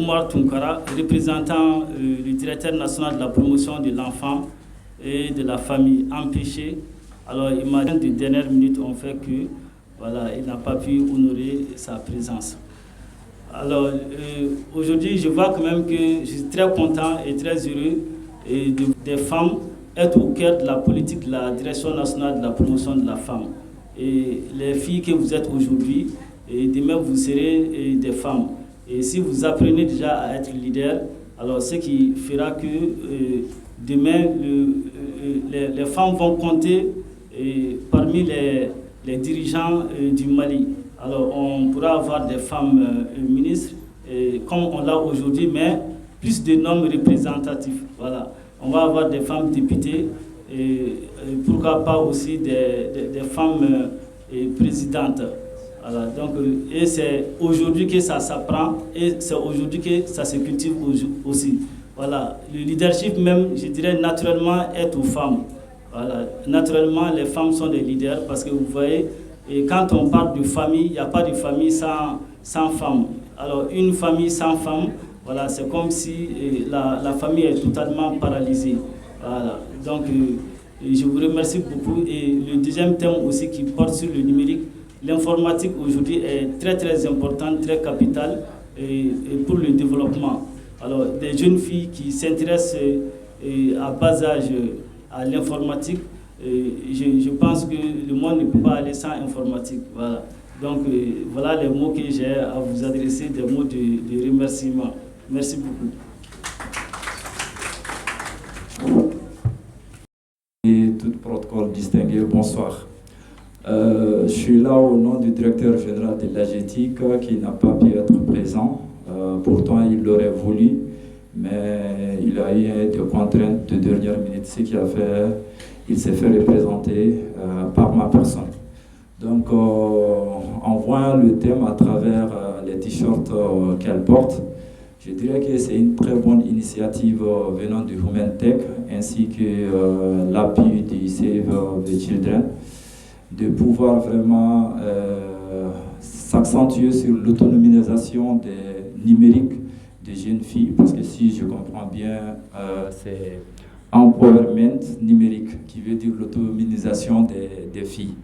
Oumar Tunkara, représentant le directeur national de la promotion de l'enfant et de la famille empêchée. Alors, il m'a dit que les dernières minutes ont fait que, voilà, il n'a pas pu honorer sa présence. Alors, aujourd'hui, je vois quand même que je suis très content et très heureux des femmes être au cœur de la politique de la Direction nationale de la promotion de la femme. Et les filles que vous êtes aujourd'hui, et demain vous serez des femmes. Et si vous apprenez déjà à être leader, alors ce qui fera que demain les femmes vont compter parmi les dirigeants du Mali. Alors on pourra avoir des femmes ministres comme on l'a aujourd'hui, mais plus de normes représentatifs. Voilà. On va avoir des femmes députées et pourquoi pas aussi des femmes présidentes. Voilà, donc, et c'est aujourd'hui que ça s'apprend et c'est aujourd'hui que ça se cultive aussi. Voilà, le leadership même, je dirais naturellement, est aux femmes. Voilà, naturellement, les femmes sont des leaders parce que vous voyez, et quand on parle de famille, il n'y a pas de famille sans femme. Alors, une famille sans femme, voilà, c'est comme si la famille est totalement paralysée. Voilà, donc je vous remercie beaucoup. Et le deuxième thème aussi qui porte sur le numérique, l'informatique aujourd'hui est très très importante, très capitale pour le développement. Alors, des jeunes filles qui s'intéressent à bas âge à l'informatique, je pense que le monde ne peut pas aller sans informatique. Voilà. Donc, voilà les mots que j'ai à vous adresser, des mots de remerciement. Merci beaucoup. Et tout protocole distingué, bonsoir. Je suis là au nom du directeur général de l'AGETIC qui n'a pas pu être présent. Pourtant, il l'aurait voulu, mais il a eu des contraintes de dernière minute, ce qui a fait qu'il s'est fait représenter par ma personne. Donc, en voyant le thème à travers les t-shirts qu'elle porte, je dirais que c'est une très bonne initiative venant du Human Tech ainsi que l'appui du Save the Children, de pouvoir vraiment s'accentuer sur l'autonomisation des numériques des jeunes filles, parce que si je comprends bien, c'est empowerment numérique, qui veut dire l'autonomisation des filles.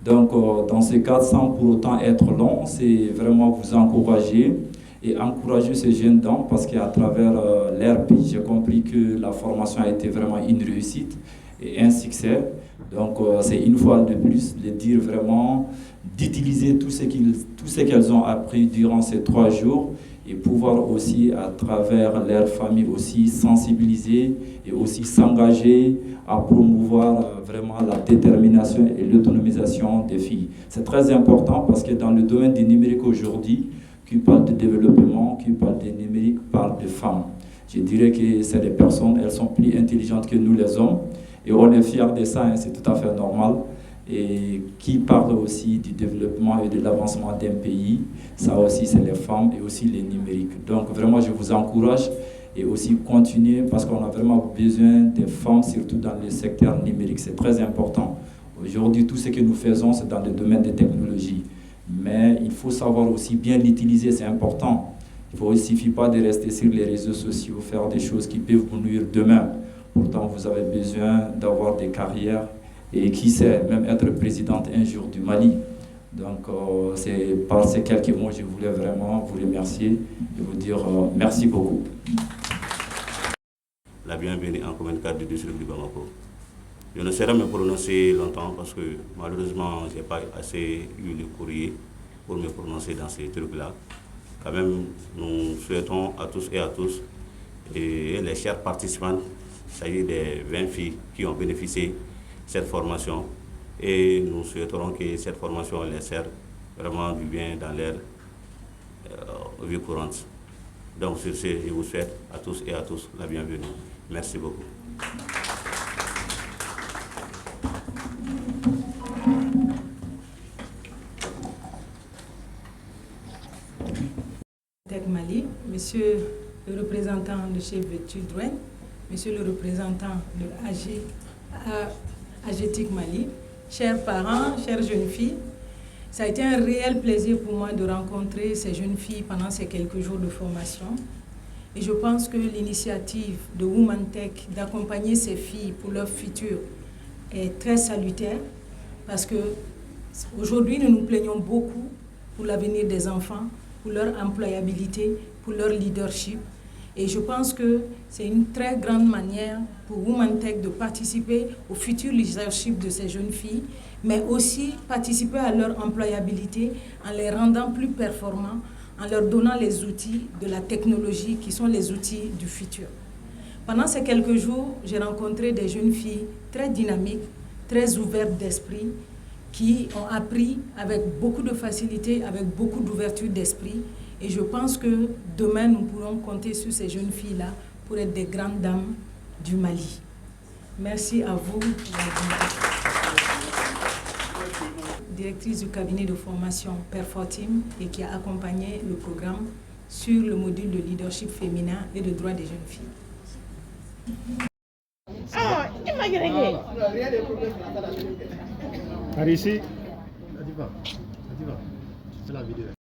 Donc, dans ce cadre, sans pour autant être long, c'est vraiment vous encourager et encourager ces jeunes dames, parce qu'à travers l'ERP, j'ai compris que la formation a été vraiment une réussite et un succès. Donc, c'est une fois de plus de dire vraiment, d'utiliser tout ce qu'elles ont appris durant ces 3 jours et pouvoir aussi, à travers leur famille, aussi sensibiliser et aussi s'engager à promouvoir vraiment la détermination et l'autonomisation des filles. C'est très important parce que dans le domaine du numérique aujourd'hui, qui parle de développement, qui parle de numérique, parle de femmes. Je dirais que c'est des personnes, elles sont plus intelligentes que nous les hommes, et on est fiers de ça, hein, c'est tout à fait normal. Et qui parle aussi du développement et de l'avancement d'un pays, ça aussi c'est les femmes et aussi les numériques. Donc vraiment je vous encourage et aussi continuer parce qu'on a vraiment besoin des femmes, surtout dans le secteur numérique, c'est très important. Aujourd'hui tout ce que nous faisons c'est dans le domaine des technologies, mais il faut savoir aussi bien l'utiliser, c'est important. Il ne suffit pas de rester sur les réseaux sociaux, faire des choses qui peuvent vous nuire demain. Pourtant vous avez besoin d'avoir des carrières et qui sait, même être présidente un jour du Mali. Donc, c'est par ces quelques mots, je voulais vraiment vous remercier et vous dire merci beaucoup. La bienvenue en commune 4 du district du Bamako. Je ne saurais me prononcer longtemps parce que malheureusement, je n'ai pas assez eu le courrier pour me prononcer dans ces trucs-là. Quand même, nous souhaitons à tous et les chers participants, il s'agit des 20 filles qui ont bénéficié de cette formation et nous souhaiterons que cette formation les serve vraiment du bien dans leur vie courante. Donc sur ce, je vous souhaite à tous la bienvenue. Merci beaucoup. Mali, Monsieur le représentant de Save the Children, Monsieur le représentant de AGETIC Mali, chers parents, chères jeunes filles, Ça a été un réel plaisir pour moi de rencontrer ces jeunes filles pendant ces quelques jours de formation. Et je pense que l'initiative de Women Tech d'accompagner ces filles pour leur futur est très salutaire parce que aujourd'hui, nous nous plaignons beaucoup pour l'avenir des enfants, pour leur employabilité, pour leur leadership. Et je pense que c'est une très grande manière pour Women Tech de participer au futur leadership de ces jeunes filles, mais aussi participer à leur employabilité en les rendant plus performants, en leur donnant les outils de la technologie qui sont les outils du futur. Pendant ces quelques jours, j'ai rencontré des jeunes filles très dynamiques, très ouvertes d'esprit, qui ont appris avec beaucoup de facilité, avec beaucoup d'ouverture d'esprit. Et je pense que demain, nous pourrons compter sur ces jeunes filles-là pour être des grandes dames du Mali. Merci à vous. Directrice du cabinet de formation Perfortim et qui a accompagné le programme sur le module de leadership féminin et de droits des jeunes filles. Par ici, Adiva, fais la vidéo.